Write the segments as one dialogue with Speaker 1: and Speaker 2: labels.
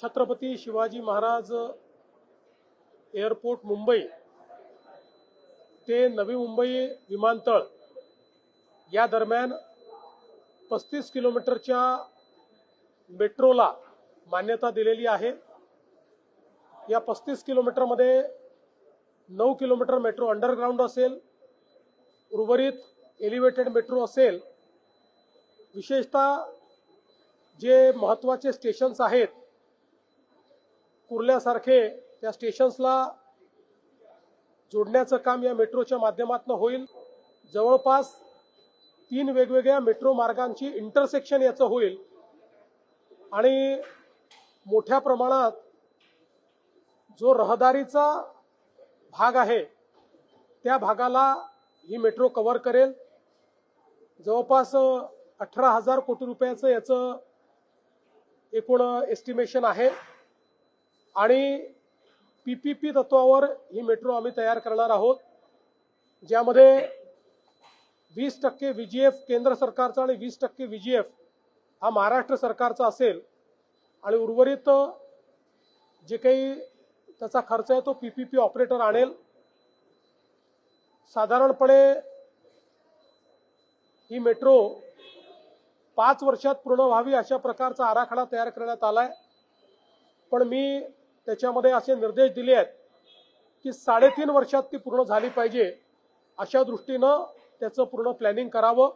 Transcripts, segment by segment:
Speaker 1: Chhatrapati Shivaji Maharaj airport Mumbai ते नवी मुंबई विमानतळ या दरम्यान 35 किलोमीटरच्या मेट्रोला मान्यता दिलेली आहे। या 35 किलोमीटरमध्ये 9 किलोमीटर मेट्रो अंडरग्राउंड असेल, उर्वरित एलिव्हेटेड मेट्रो असेल। विशेषतः जे महत्त्वाचे स्टेशन्स आहेत कुर्ल्यासारखे त्या स्टेशन्सला जोडण्याचं काम या मेट्रोच्या माध्यमातून होईल। जवळपास 3 वेगवेगळ्या मेट्रो मार्गांची इंटरसेक्शन याचं होईल आणि मोठ्या प्रमाणात जो रहदारीचा भाग आहे त्या भागाला ही मेट्रो कव्हर करेल। जवळपास 18,000 कोटी रुपयाचं याचं एकूण एस्टिमेशन आहे आणि पीपीपी तत्वावर ही मेट्रो आम्ही तयार करणार आहोत, ज्यामध्ये 20% VGF केंद्र सरकारचा आणि 20% VGF हा महाराष्ट्र सरकारचा असेल आणि उर्वरित जे काही त्याचा खर्च आहे तो पीपीपी ऑपरेटर आणेल। साधारणपणे ही मेट्रो 5 वर्षात पूर्ण व्हावी अशा प्रकारचा आराखडा तयार करण्यात आलाय, पण मी त्याच्यामध्ये असे निर्देश दिले आहेत की 3.5 वर्षात ती पूर्ण झाली पाहिजे। अशा दृष्टीनं त्याचं पूर्ण प्लॅनिंग करावं,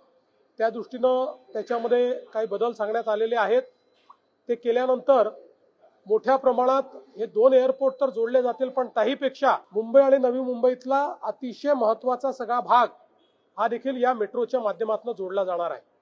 Speaker 1: त्या दृष्टीनं त्याच्यामध्ये काही बदल सांगण्यात आलेले आहेत। ते केल्यानंतर मोठ्या प्रमाणात हे 2 एअरपोर्ट तर जोडले जातील, पण त्याहीपेक्षा मुंबई आणि नवी मुंबईतला अतिशय महत्त्वाचा सगळा भाग हा देखील या मेट्रोच्या माध्यमातून जोडला जाणार आहे।